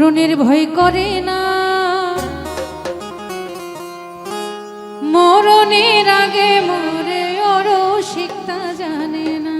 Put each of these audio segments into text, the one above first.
মরণের ভয় করে না, মরণের আগে মরে ওরও শিক্ষা জানে না।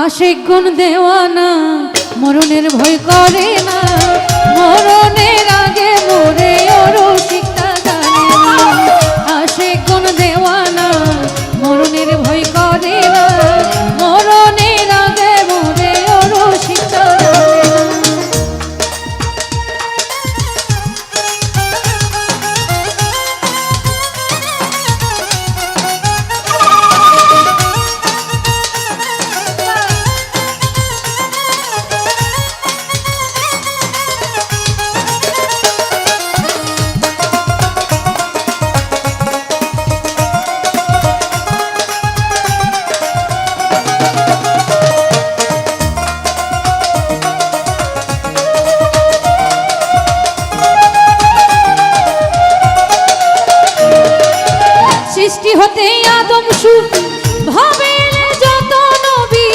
আশিক গুণ দেওয়ানা মরণের ভয় করে না, মরণের আগে মরে ওরও শিক্ষা জানে না। আশিক গুণ দেওয়ানা মরণের ভয় করে না, মরণের আগে মরে ওরও শিক্ষা জানে না। সৃষ্টি হতে আদম সুফি ভাবেন যত নবী,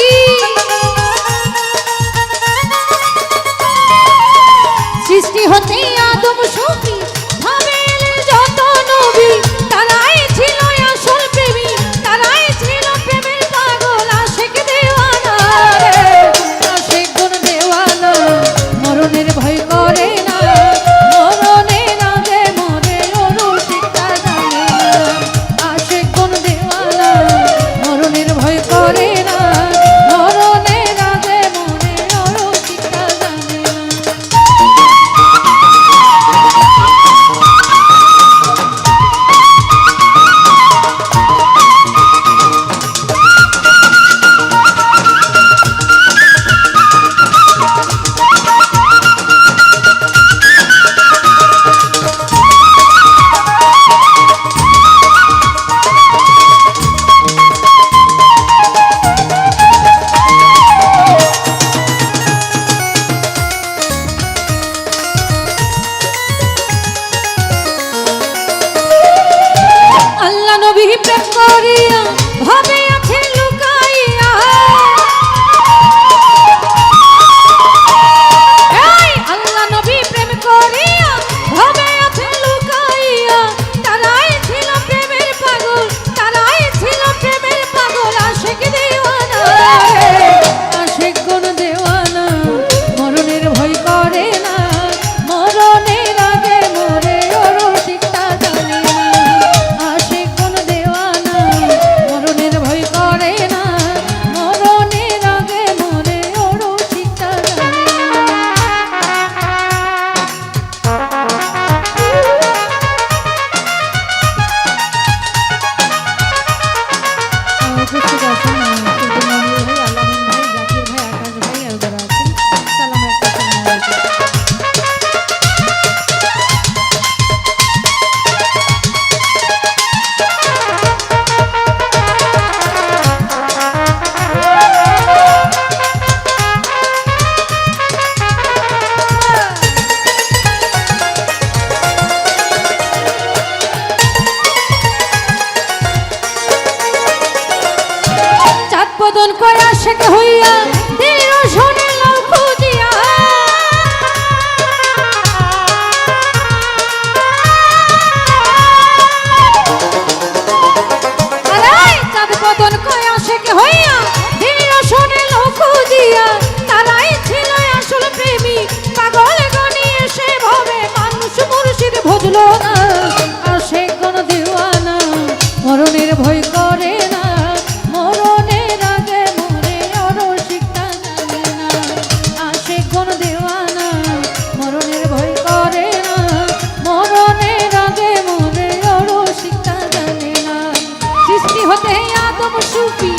সৃষ্টি হতে আদম সুফি ভাবেন যত নবী, তারাই ছিল আসল প্রেমী, তারাই ছিল প্রেমের পাগল। আশিক দেওয়ানা আশিক গুণ দেওয়ানা মরণের ভয় করে না, মরণের আগে মরে ওরও শিক্ষা জানে না। আশিক গুণ দেওয়ানা মরণের ভয় করে না, মরণের আগে মরে ওরও শিক্ষা জানে না। আল্লাহ নবী প্রেম করিয়া ভাবে আছে লুকাইয়া, আল্লাহ নবী প্রেম করিয়া ভাবে আছে লুকাইয়া, তারাই ছিল প্রেমের পাগল, তারাই ছিল প্রেমের পাগল। আশিক দেওয়ানা আশিক গুণ দেওয়ানা মরণের ভয় করে না, মরণের আগে মরে ওরও শিক্ষা জানে না। আশিক গুণ দেওয়ানা মরণের ভয় করে না, মরণের আগে মরে ওরও শিক্ষা জানে না। উপস্থিত আছেন মনির ভাই, আলামিন ভাই, জাকির ভাই, আকাশ ভাই, আর যারা আছেন সালাম একটা সালাম আলাইকুম। চাঁদ বদন করে আশিক হইয়া দিল শোনে লাউ খুঁজিয়া, চাঁদ বদন করে আশিক হইয়া দিল শোনে লাউ খুঁজিয়া, তারাই ছিল আসল প্রেমী পাগল গনি এসে ভাবে মানুষ মুর্শিদ ভজলো না। আশিক গুণ দেওয়ানা মরণের ভয় করে না, মরণের আগে মরে ওরও শিক্ষা সুফি